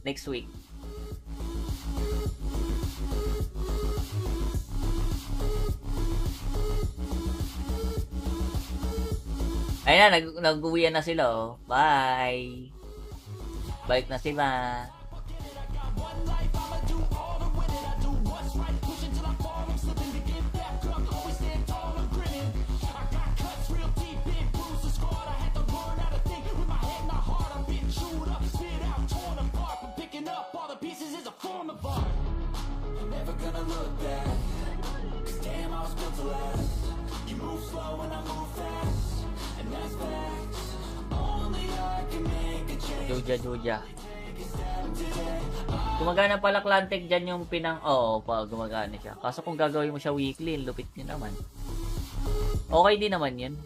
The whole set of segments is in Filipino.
next week. Ayun na, nag-uwian na sila, oh. Bye! Balik na sila. Juja. Gumagana pala Clantic dyan yung pinang... Oo, gumagana siya. Kaso kung gagawin mo siya weekly, lupit niya naman. Okay din naman yun.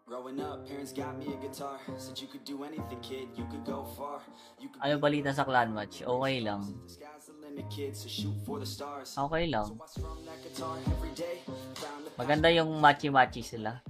Growing up, parents got me a guitar. Said you could do anything, kid. You could go far. You could Ano balita sa clan match? Okay lang. Okay lang. Maganda yung matchy-matchy sila.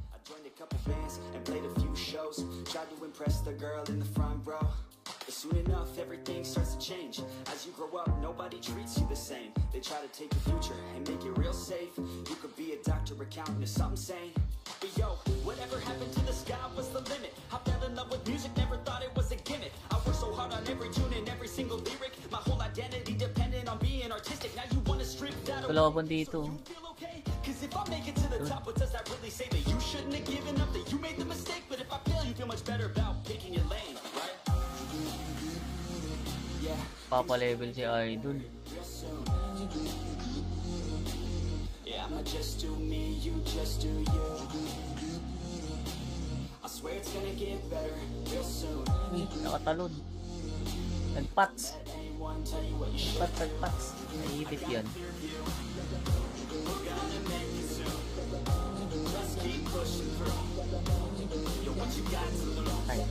Soon enough, everything starts to change. As you grow up, nobody treats you the same. They try to take your future and make it real safe. You could be a doctor, accountant, or something sane. But yo, whatever happened to the sky was the limit. I fell in love with music, never thought it was a gimmick. I worked so hard on every tune and every single lyric. My whole identity dependent on being artistic. Now you wanna strip that away. Kalaban dito. Cause if I make it to the top, what does that really say? That you shouldn't have given up, that you made the mistake. But if I fail, you feel much better about picking your lane, right? Papa-level si Idol. Yeah, I'ma just do me, you just do you. I swear it's gonna get better real soon. Nakatalon. Nagpats. Nagpats. Naibit yun. Ay.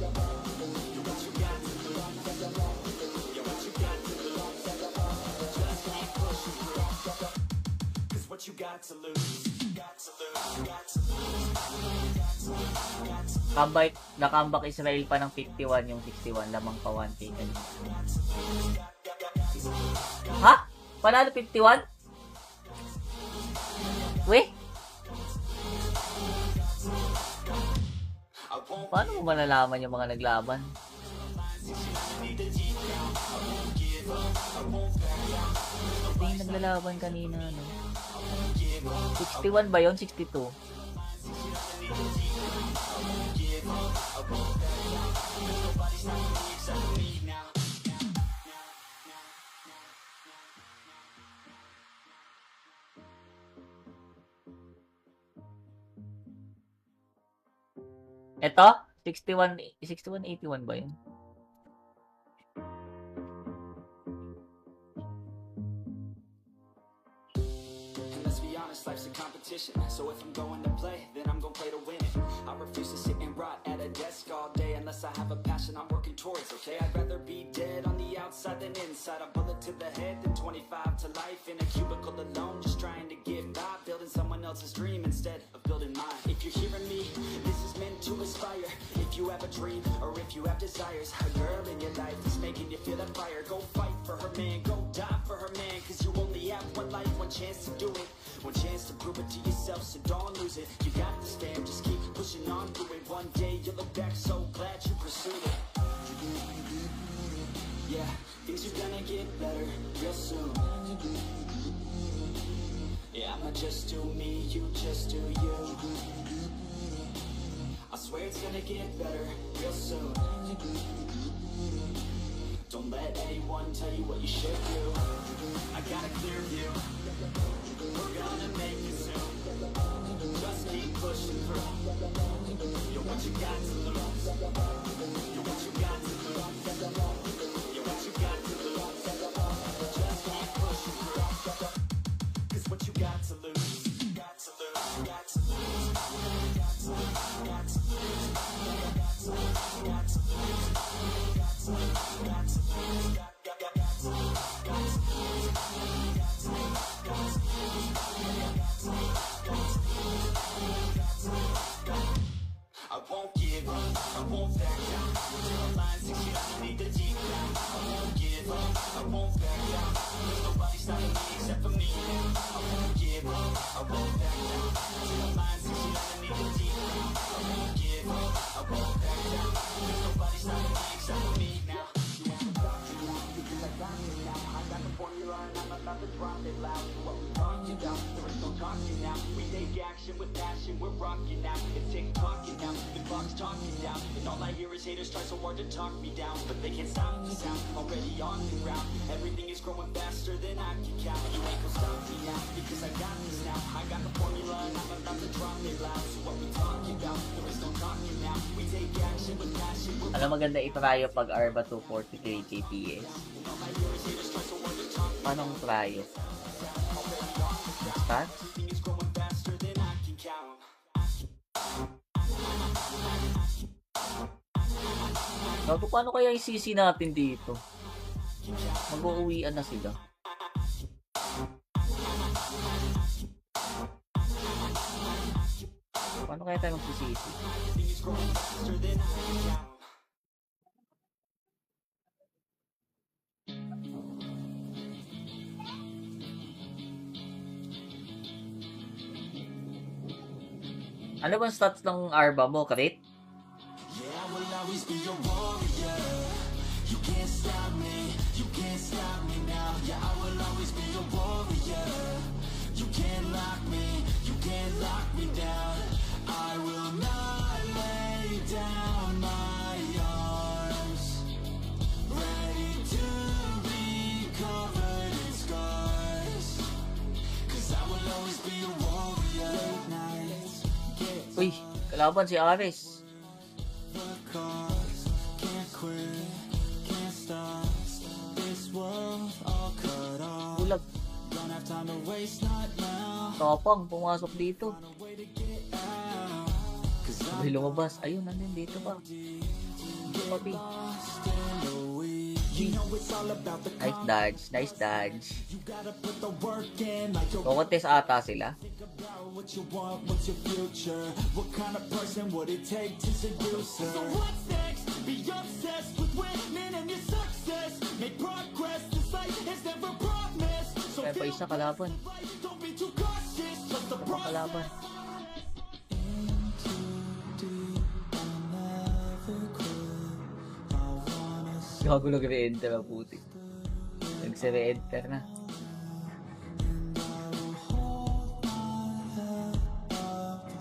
What you got to lose? Nakambak Israel pa ng 51 yung 61 lamang pa 1 taken. Ha? Panalo 51? Weh? Paano mo malalaman yung mga naglaban? Ito yung naglalaban kanina, no? 61 ba yun? 62? Ito? 61-81 ba yun? Life's a competition, so if I'm going to play, then I'm gonna play to win it. I refuse to sit and rot at a desk all day unless I have a passion I'm working towards, okay? I'd rather be dead on the outside than inside. A bullet to the head than 25 to life in a cubicle alone, just trying to get by, building someone else's dream instead of building mine. If you're hearing me, this is meant to inspire. If you have a dream or if you have desires, a girl in your life is making you feel that fire. Go fight for her, man, go die for her, man, cause you only have one life, one chance to do it. One chance to prove it to yourself, so don't lose it. You got this, fam, just keep pushing on through it. One day you'll look back so glad you pursued it. Yeah, things are gonna get better real soon. Yeah, Yeah, I'ma just do me, you just do you. I swear it's gonna get better real soon. Don't let anyone tell you what you should do. I got a clear view. We're gonna make it soon. Just keep pushing through. You're what you got to lose. You're what you got to lose. You're what you got to lose. Just keep pushing through. 'Cause what you got to lose. Got to lose. Got to lose. Got to lose. Got to lose. Got to lose. Got to lose. Got to lose. Got to lose. Got to lose. Got to lose. Got to lose. Got to lose. I won't give up, I won't back down. Till the line 6 feet underneath the deep down. I won't give up, I won't back down. There's nobody stopping me except for me now. I won't give up, I won't back down. Till the line 6 feet underneath the deep down. I won't give up, I won't back down. There's nobody stopping me except for me now. You wanna stop me now, because I got you now. I got the formula and I'm about to drop it loud. What we talking about, there is no talking now. We take action with passion, we're rocking now. It's tick-tocking now, the clock's talking down. And all I hear is haters try so hard to talk me down. But they can't stop the sound, already on the ground. Everything is growing faster than I can count. You ain't gonna stop me now, because I got this now. I got the formula and I'm about to drop it loud. So what we talking about, there is no talking now. We take action with passion, we're Alam, maganda itrayo pag Arba 243 kps. Paano ang trayo? Stats? Gago, paano kaya isisi natin dito? Mag-uuwian na sila. Paano kaya tayo magsisisi? Ano bang stats ng Arba mo, Crit? Yeah, I will always be your warrior. You can't stop me, you can't stop me now. Yeah, I will always be your warrior. You can't lock me, you can't lock me down. I will not lay down my arms. Ready to be covered in scars. 'Cause I will always be your warrior. Late nights, Uy, kalaban si Ares. can't quit, can't stop. This world all cut off. Bulag. Don't have time to waste, not now. Tapang, pumasok dito. No way to get out. 'Cause I'm Ay, lumabas. Ayun, nandun dito pa. Papi. lost in the weeds. You know it's all about the Nice dodge, nice dodge. You gotta put the work in, like you're Kukontes ata sila. think about what you want, what's your future? What kind of person would it take to seduce her? So what's next? Be obsessed with winning and your success. Make progress, this life is never promised. So Kaya pa isa kalaban. don't be too cautious, just the Ano kalaban? Gago nag-re-enter ang puti. Nagse-re-enter na.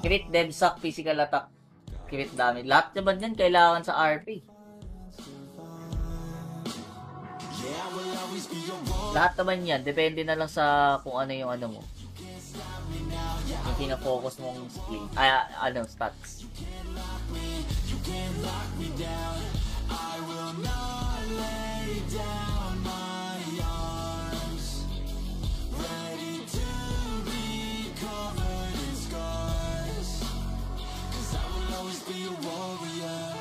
Crit, DevSock, physical attack, crit damage. Lahat naman yan kailangan sa RP. Lahat naman yan, depende na lang sa kung ano yung ano mo. Yung pinafocus mong skill. Stats. You can't lock me down. I will not lay down my arms. Ready to be covered in scars. 'Cause I will always be a warrior.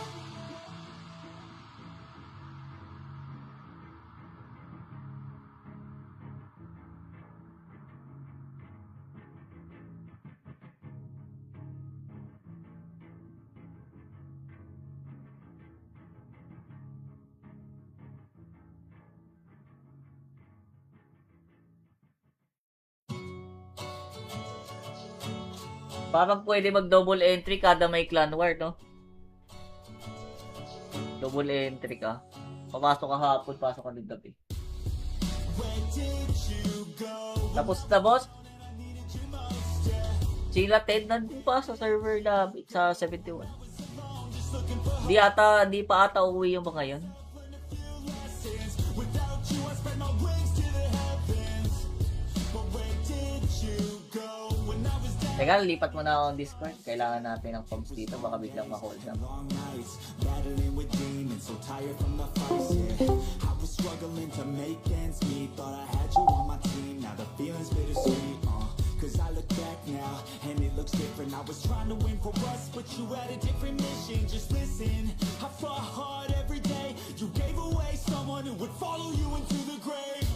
Parang pwede mag-double entry kada may clan war, no? Double entry ka. Papasok ka hapon, pasok ka ng gabi. Where did you go? Tapos na, boss? Sila Ted nandun pa sa server na sa 71. Di pa ata uwi yung mga yun. Teka, lipat mo na akong Discord. Kailangan natin ng comms dito. Baka biglang ma-hold up. Battling with demons, so tired from the fights, yeah. I was struggling to make ends meet. Thought I had you on my team, now the feeling's bittersweet, cause I look back now, and it looks different. I was trying to win for us, but you had a different mission. Just listen, I fought hard every day. You gave away someone who would follow you into the grave.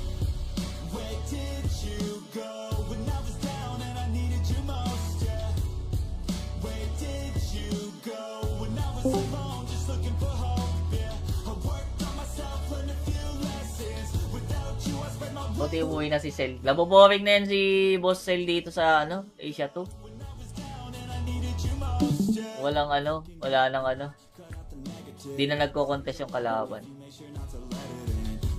Where did you go when I was down and I needed you most, yeah? Where did you go when I was alone, just looking for hope, yeah? I worked on myself, learned a few lessons. Without you, I spent my Buti umuwi na si Cell. Laboboring na yan si Boss Cell dito sa Asia 2. Wala nang Di na nagko-contest yung kalaban.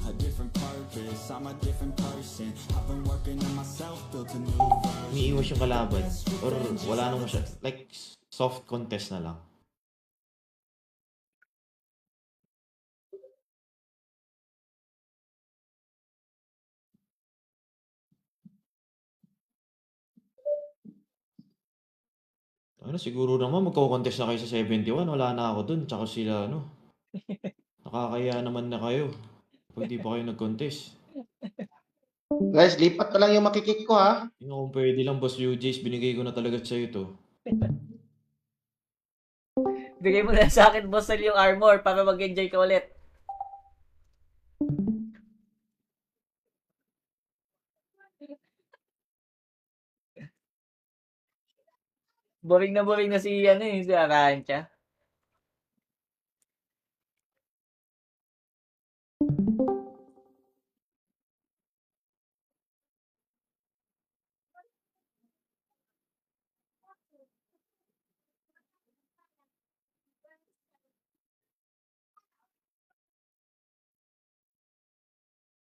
a different purpose. I'm a different person. I've been working on myself, built a new version. Umiiwas yung kalaban. Or wala nang siya. Like, soft contest na lang. Siguro naman magko-contest na kayo sa 71. Wala na ako dun. Tsaka sila, nakakaya naman na kayo. Pag di pa kayo nag-contest. Guys, lipat na lang yung makikik ko ha. Kung pwede lang, Boss UJs, binigay ko na talaga sa'yo to. Bigay mo na sa akin, Boss Cell, yung armor para mag-enjoy ka ulit. Boring na si si Arancha.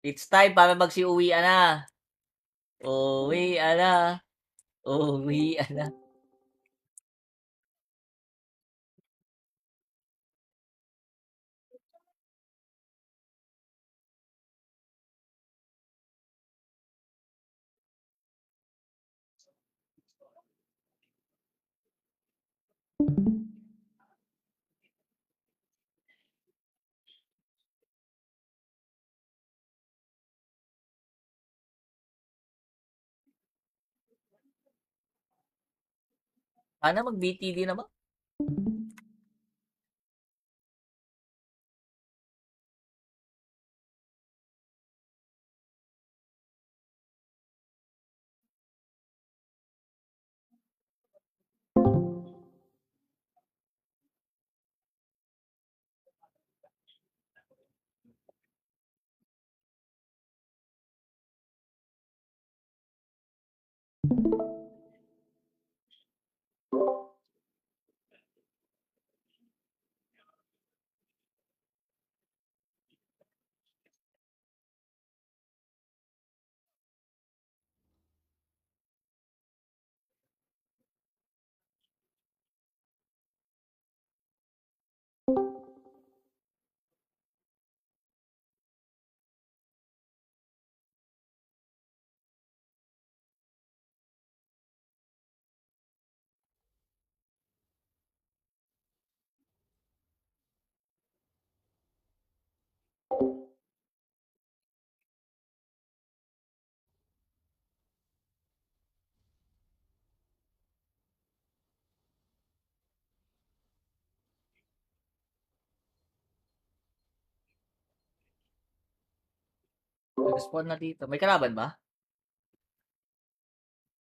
It's time para magsiuwian na. Uwian na. Uwian na. Sana mag-BTD naman. Nag-spawn na dito. May kalaban ba?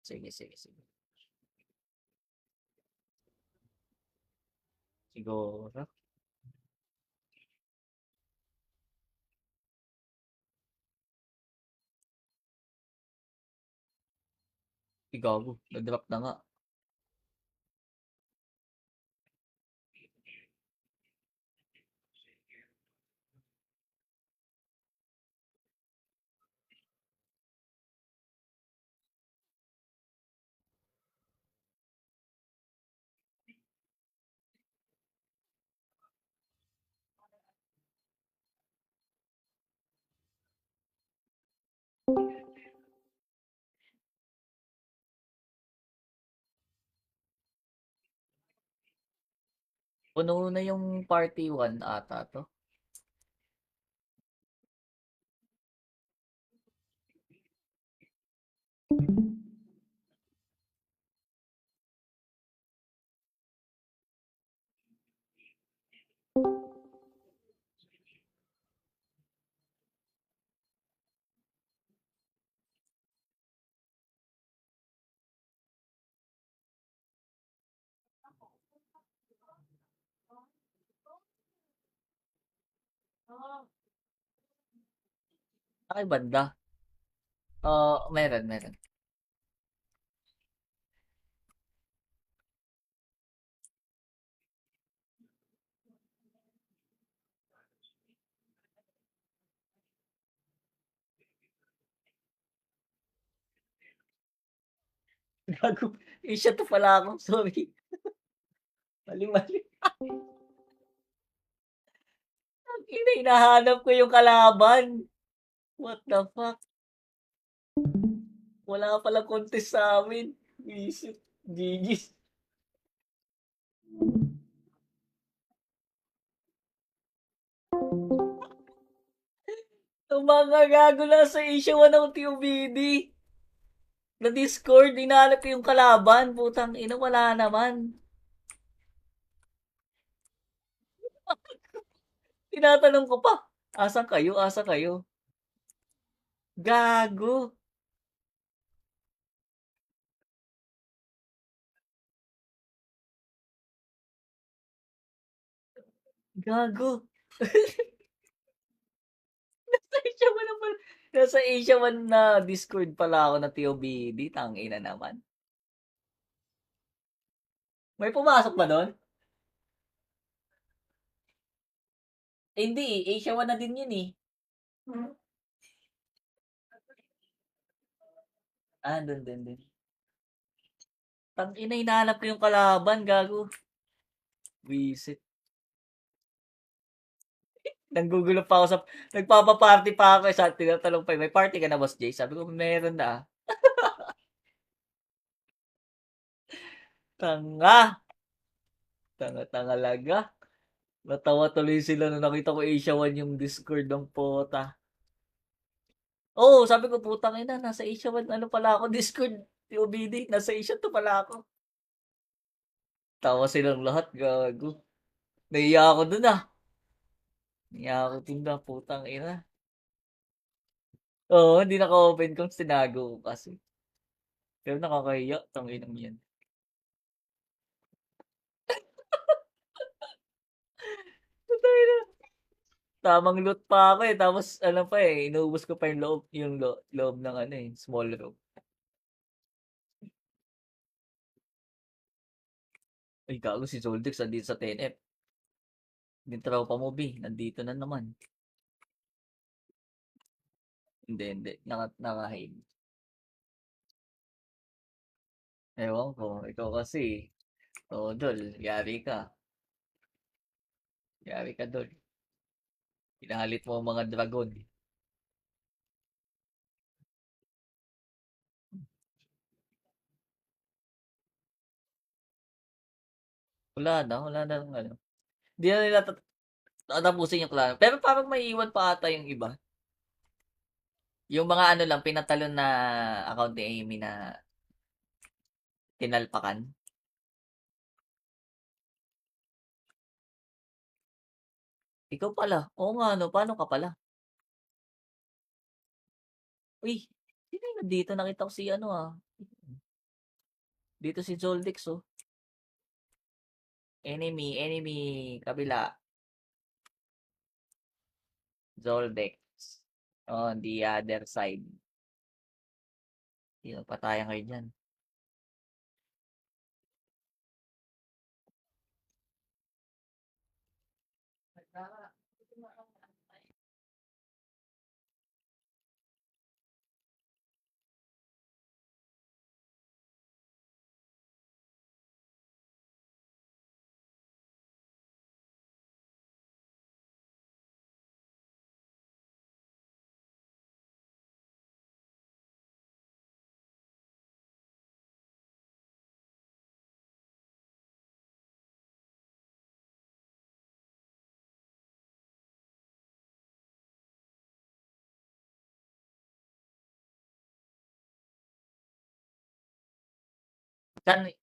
Sige. Siguro. Gago. Nag-drop na nga. Puno na yung party 1 ata 'to. Ay, banda. Meron, meron. Gago, Asia 2 pala ako, sorry. Mali, mali. Tangina, hinahanap ko yung kalaban. What the fuck? Wala palang contest sa amin. Visit. GG's. Yung mga gago na sa Asia 1 ng TUBD. Na Discord, hinahanap ko yung kalaban. Putang ina, wala naman. Tinatanong ko pa, asan kayo? Asan kayo? Gago. Gago. Nasa Asia 1 na pala. Nasa Asia 1 na Discord pala ako na TOBD. Tangina naman. May pumasok ba doon? Hindi, Asia 1 na din yun eh. Doon din. Tangina, hinahanap ko yung kalaban, gago. Visit. Nanggugulo pa ako sa... Nagpapaparty pa ako sa tinatanong pa, may party ka na, Boss Jay? Sabi ko, meron na. Tanga. Tanga talaga. Natawa tuloy sila nung nakita ko Asia 1 yung Discord ng pota. Oo, sabi ko, putang ina, nasa Asia 1, ano pala ako, Discord, TOBD, nasa Asia 2 pala ako. Tawa silang lahat, gago. Naiya ako dun ah. Naiya ako dun na, putang ina. Oo, hindi naka-open kung sinago ko kasi. Pero nakakahiya, tanginang yan. Putang ina. Tamang loot pa ako eh. Tapos ano pa eh, inuubos ko pa yung loob ng ano eh, small room. Ay, gago si Zoldyx nandito sa 10F. Yung tropa mo, B, nandito na naman. Hindi. Naka-hide. Ewan ko, ikaw kasi. Oo, Dol, yari ka. Yari ka, Dol. Pinahalit mo ang mga dragon. Wala na ng ano. Hindi na nila tatapusin yung klano. Pero parang may iwan pa ata yung iba. Yung mga ano lang, pinatalon na account ni Amy na tinalpakan. Ikaw pala. Oo nga, no. Paano ka pala? Uy, sino yung nandito? Nakita ko si ano ah. Dito si Zoldyx oh. Enemy. Kabila. Zoldyx. On the other side. Sino, patayan kayo dyan.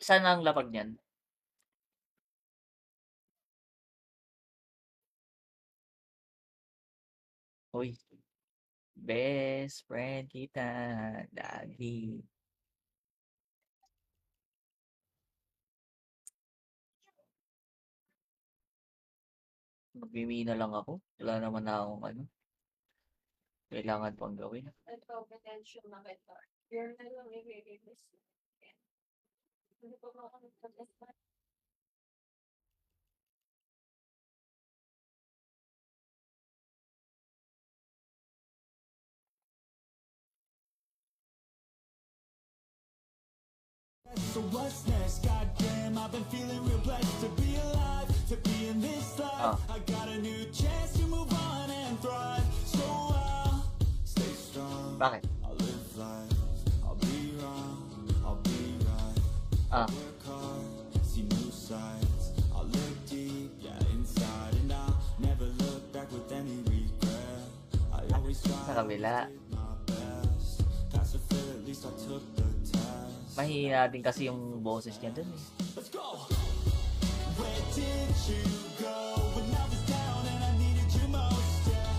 Saan ang lapag niyan? Uy, best friend kita lagi. Magmimina lang ako. Wala naman na akong ano. Kailangan pang gawin. Ito, potential na kita. You're na lang i-release. Hindi pa ba ako nagpag-test? So what's next? Goddamn, I've been feeling real blessed to be alive, to be in this life. I got a new chance to move on and thrive. So I'll stay strong. Bakit? I'll live life. I'll be wrong. I'll be right. Work hard. See new sights. I'll look deep, yeah, inside, and I'll never look back with any regret. I always try Sa kabila. my best. Pass or fail, at least I took the test. Mahina din kasi yung boses niya dun eh. Let's go. Where did you go when I was down and I needed you most? Yeah.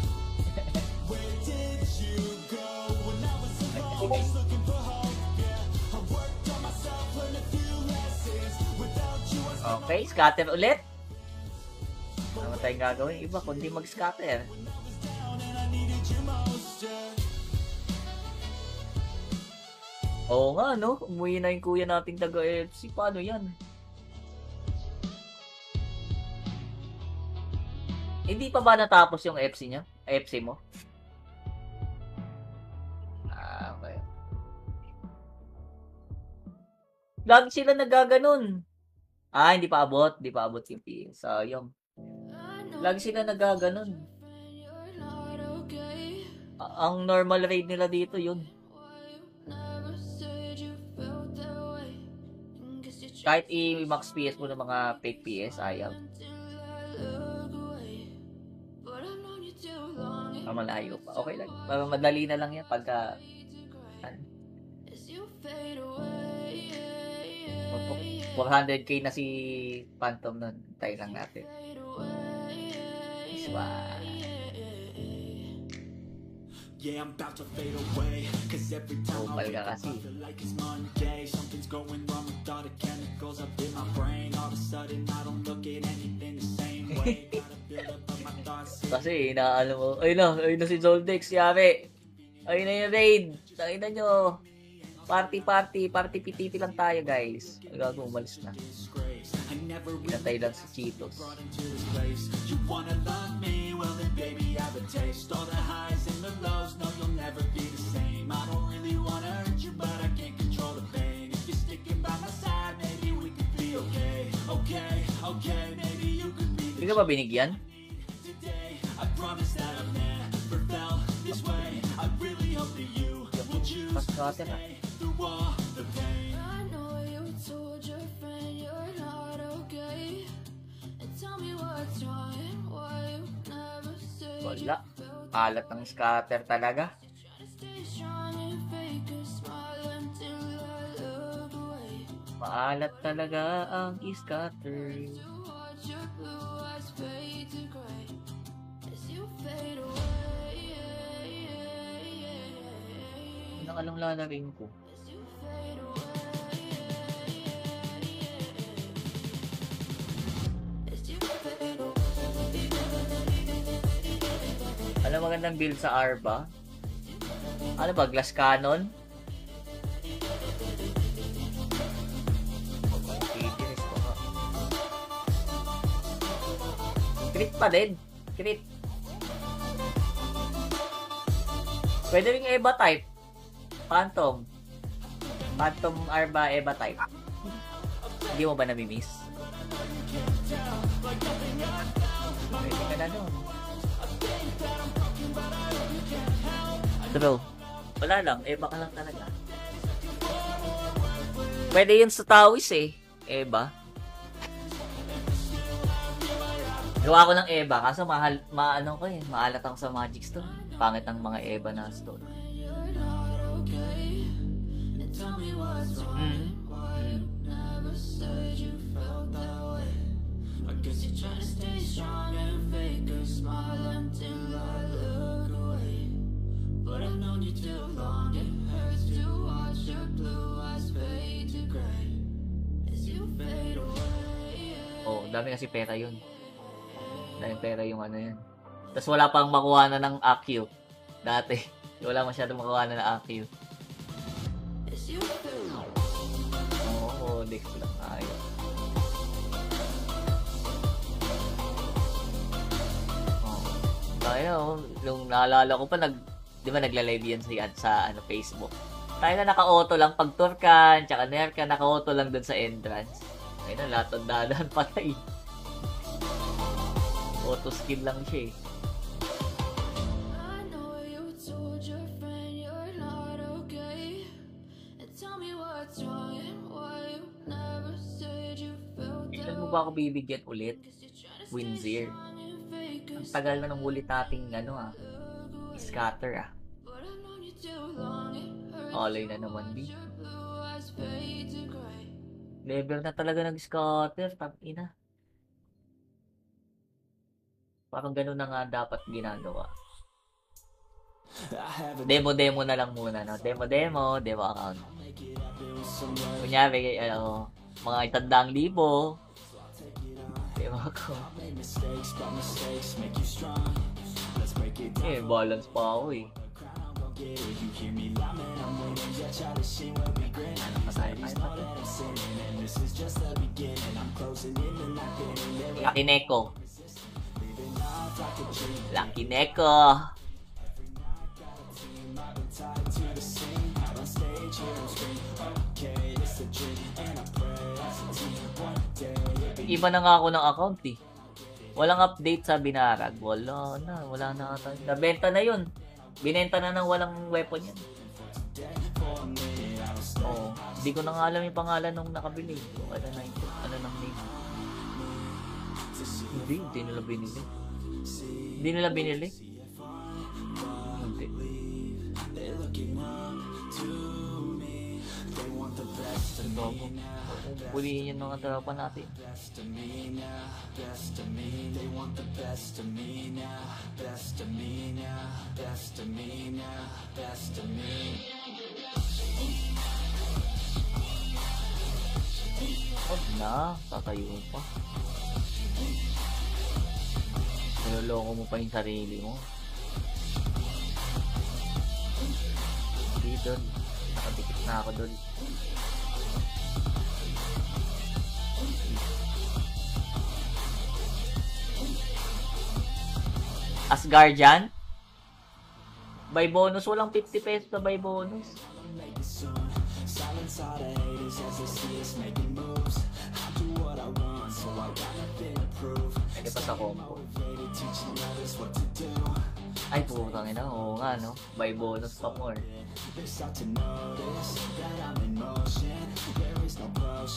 Where did you go when I was alone, just looking for hope? Yeah. I worked on myself, learned a few lessons. Without you, I spent Okay, scatter ulit. Ano tayong gagawin? Iba, kundi mag-scatter. down and I needed you most. Yeah. Oo nga, no? Umuwi na yung kuya nating taga-FC. Paano yan? Hindi pa ba natapos yung FC niya? FC mo? Okay. Lagi sila nagaganon. Hindi pa abot. Hindi pa abot yung PS. Sayang. Lagi sila nagaganon. Ang normal rate nila dito yun. Kahit i-max PS mo ng mga fake PS, ayaw. Malayo pa. Okay lang. Madali na lang yan pagka... 400k na si Phantom nun. Tayo lang natin. Iswa. Yeah, I'm about to fade away. Cause every time I wake Ka up, I kasi. feel like it's Monday. Something's going wrong with all the chemicals up in my brain. All of a sudden, I don't look at anything the same way. Gotta build up of my thoughts. Kasi inaano mo. Ayun na si Zoldex. Yari. Ayun na yung raid. Nakita nyo. Party pititi lang tayo guys. Gago, umalis na. I never Pinatay lang si Cheetos. brought into this place. You wanna love me? Well then baby I have a taste. All the highs and the lows, no you'll never be the same. I don't really wanna hurt you but I can't control the pain. If you're sticking by my side, maybe we could be okay. Okay, maybe you could be Hindi the ka ba binigyan? today. I promise that I've never felt this way. I really hope that you will choose Mas to cutter stay through all the pain. I know you told your friend you're not okay. And tell me what's wrong and why you never said Wala. Alat ng scatter talaga. Try to stay strong and fake a smile until I look away. Maalat talaga ang scatter. To watch your blue eyes fade to gray as you fade away. Anong lalaring ko? As you fade away. As you fade away. Alam magandang build sa Arba? Ano ba? Glass cannon? Titiris ko nga. Crit pa din. Crit. Pwede rin Eva type. Phantom. Phantom Arba Eva type. Hindi mo ba nami-miss? Pwede ka na nun. True. Wala lang. Eva ka lang talaga. Pwede yun sa Tawis eh. Eva. Gawa ko ng Eva. Kaso maano ko eh. Maalat ako sa Magic Stone. Pangit ang mga Eva na stone. You're not okay. And tell me what's wrong. Why you never Marami kasi pera yun. Dahil pera yung ano yun. Tapos wala pang makuha na ng AQ. Dati. Wala masyadong makuha na ng AQ. It's you. Oo, Dex lang. Ayos. Oo. Kaya, nung naalala ko pa, di ba nagla-live yan sa ano, Facebook. Tayo na naka-auto lang pag Turkan, tsaka Nerka, naka-auto lang dun sa entrance. Ayun na, lahat ng dadaan patay. Auto skill lang siya eh. I know you told your friend you're not okay. And tell me what's wrong and why you never said you felt Kailan that mo ba ako bibigyan ulit? way. 'Cause you're trying to stay Windsor. strong and fake a Ang tagal na nung huli nating ano scatter But I've known you too long, it hurts Alay to na naman, watch B. your blue eyes fade to gray. Never na talaga nag-scatter. Tangina. Parang ganun na nga dapat ginagawa. Demo na lang muna, no? Demo account. Kunyari, mga 100,000. Demo account. Balance pa ako eh. Lucky Neko. Lucky Neko. Iba na nga ako ng account eh. Walang update sa Binarag. Wala na ata. Nabenta na yun. Binenta na ng walang weapon yan. Oo. Hindi ko na nga alam yung pangalan nung nakabili. Ano nang name. Hindi nila binili. Hindi. Dogo. Pulihin yung mga tropa natin. Huwag na, tatayo pa. Niloloko mo pa yung sarili mo. Hindi doon. Nakadikit na ako doon. Asgardian? By bonus, walang 50 pesos na by bonus. Pwede pa sa combo. Ay, putang ina. Oo nga, no? By bonus pa more.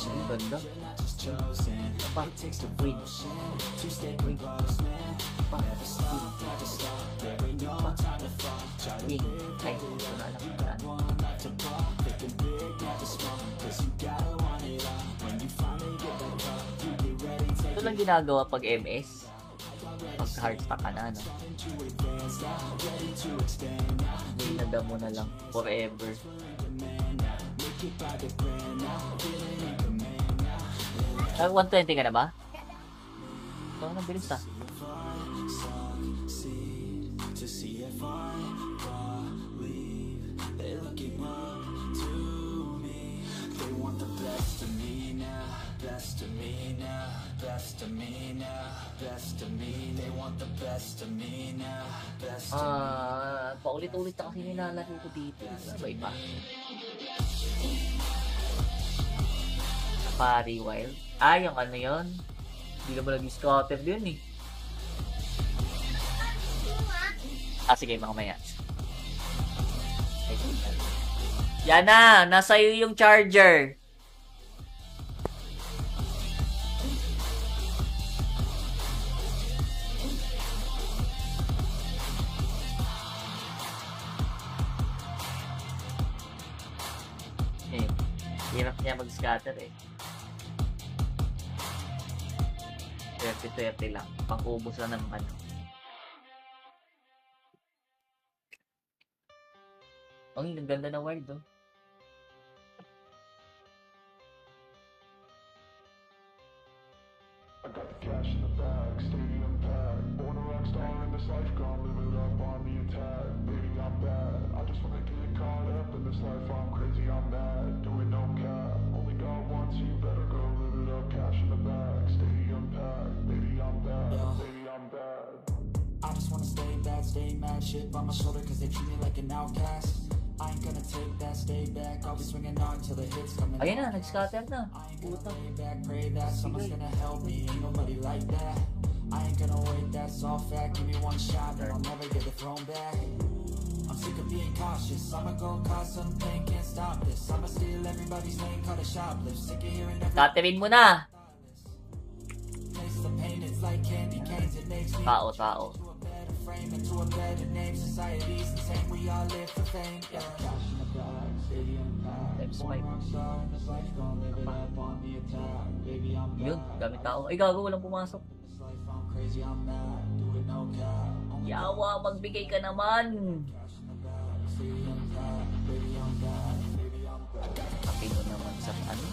Ang ganda. Pa. Win. Win. Pa. Win. Ay, ito na lang. Ito lang ginagawa pag MS. Pag hard stack ka na, no? Hinada mo na lang forever. Nag 120 ka na ba? Ito na, bilis ah. Paulit-ulit na kasi nilalaro ko dito. Iba-iba. Safari Wild. Yung ano yun? Hindi naman nag-scatter din eh. Sige, mamaya. Yan na! Nasa iyo yung charger. Hirap niya mag-scatter eh. 30-30 lang. Pang-ubos lang ng ano. Ang ganda na word oh. I just wanna stay bad, stay mad, shit on my shoulder cause they treat me like an outcast. I ain't gonna take that, stay back, I'll be swinging on till the hits coming. Ayun na, nag-scatter na. I ain't Puta. gonna lay back, pray that someone's gonna help me, ain't nobody like that. I ain't gonna wait, that's all fact, give me one shot and I'll never get the throne back. I'm sick of being cautious, I'ma go cause some pain, can't stop this. I'ma steal everybody's lane, cut a shoplift, sick of hearing every Scatterin mo na. taste the pain, it's like candy canes, it makes me Tao. to a better frame and to a better name. Society's insane, we all live for fame. Yeah. Cash in the bag, stadium packed. Times Born 5. rockstar in this life, gon' live it up on the attack. Baby, I'm Yun, back. dami tao. Ay, gago, walang pumasok. This life, I'm crazy, I'm mad. Do it no cap. Only Yawa, magbigay ka naman. cash in the bag, stadium packed. Baby, I'm back. Baby, I'm back. Kapi mo naman sa ano.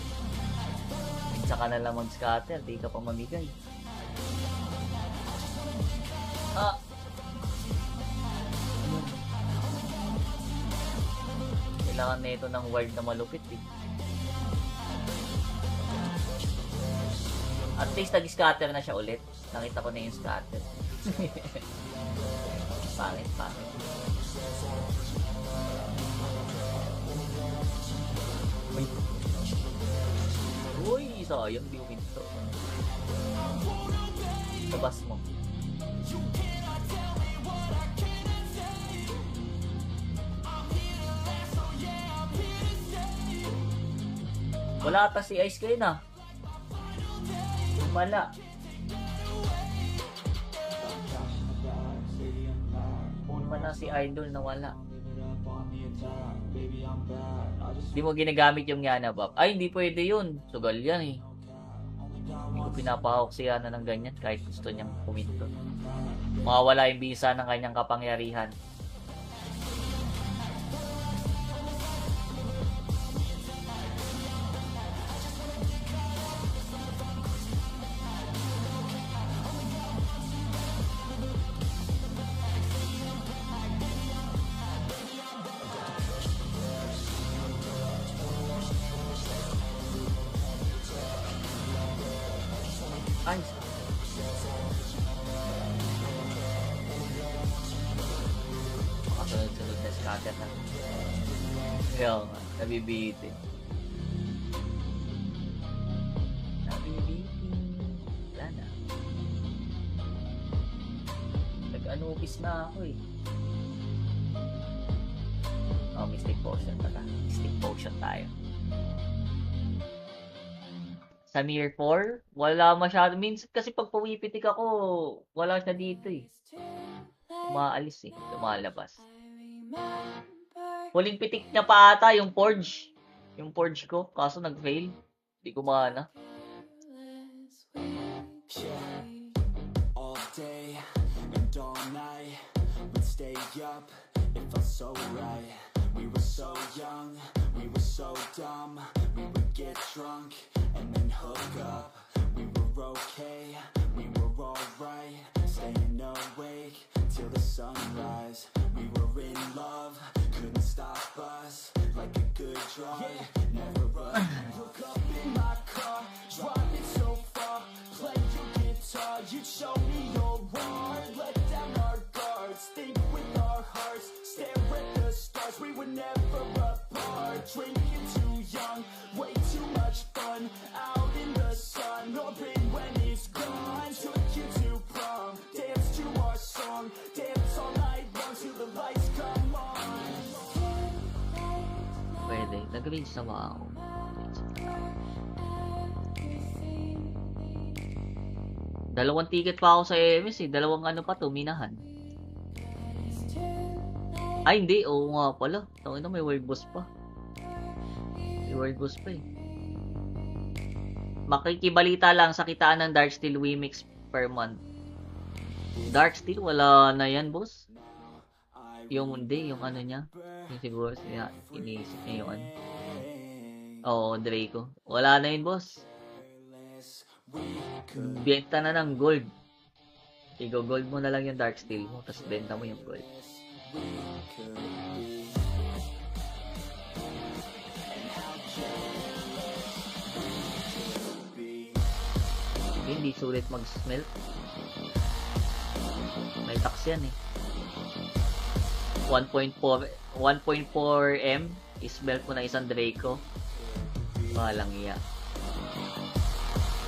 Minsan ka na lang mag-scatter, di ka pa mamigay. Ah! Kailangan na ito ng word na malupit eh. At least nag-scatter na siya ulit. Nakita ko na yung scatter. Pangit. Uy, sayang di uminto. Labas mo. Wala ata si Ice kayo na. Wala. Wala si Idol na wala. Hindi mo ginagamit yung Yana Buff. Ay, hindi pwede yun. Sugal yan eh. Hindi ko pinapahawak si Yana ng ganyan kahit gusto niyang puminto. Mawawala yung bisa ng kanyang kapangyarihan. Ay, makasunod-sunod na scatter na. Kaya nga, nabibitin. Wala na. Nag-anubis na ako eh. Oh, Mystic Potion pala. Mystic Potion tayo. Sa Mirror 4, wala masyado. Minsan kasi pag pumipitik ako, wala siya dito eh. Umaalis eh. Lumalabas. Huling pitik niya pa ata yung Forge. Yung Forge ko. Kaso nag-fail. Hindi ko maana. all day and all night. We'd stay up, it felt so right. We were so young, we were so dumb. We would get drunk and then hook up. We were okay, we were alright. Staying awake till the sunrise. We were in love, couldn't stop us. Like a good drug, never run. Look up in my car, driving so far. Play your guitar, you show me your heart. Let down our guards, think with our hearts. Stare at the stars, we were never apart. Drinking too young, way too much fun. Out in the sun, orbit when it's gone. Took you to prom, dance to our song. Dance all night long till the lights come on. Pwede. Nag-range na ba ako? Dalawang ticket pa ako sa AMS eh. Dalawang ano pa to, minahan. Ay, hindi. Oo nga pala. Tawin na, may world boss pa. May world boss pa eh. Makikibalita lang sa kitaan ng Darksteel Wimix per month. Darksteel, wala na yan, boss. Yung hindi, yung ano niya. Yung siguro siya, iniisip niya yung ano. Oo, Draco. Wala na yun, boss. Benta na ng gold. Igo-gold mo na lang yung dark steel mo, tapos benta mo yung gold. Hindi sulit mag-smelt. May tax yan eh. 1.4 M is-smelt mo na isang Draco. Walang iya.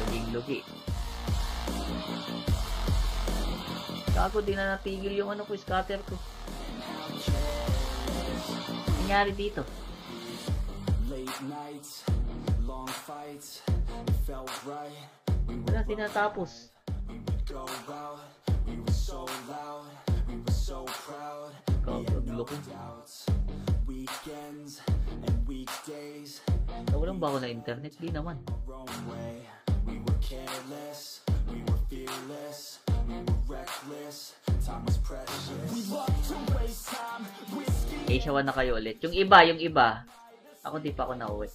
Luging-lugi. Gago, di na natigil yung ano ko, scatter ko. Nangyari dito. Late nights, long fights, it felt right. Wala tinatapos. Go out, we were so loud, we were so proud. Gago, Doubts, weekends and weekdays, nawalan ba ako na internet? Di naman. our own way. We were careless, we were fearless, we were reckless. Time was precious. We loved to waste time, whiskey. Asia 1 na kayo ulit. Yung iba. Ako di pa ako nauwi.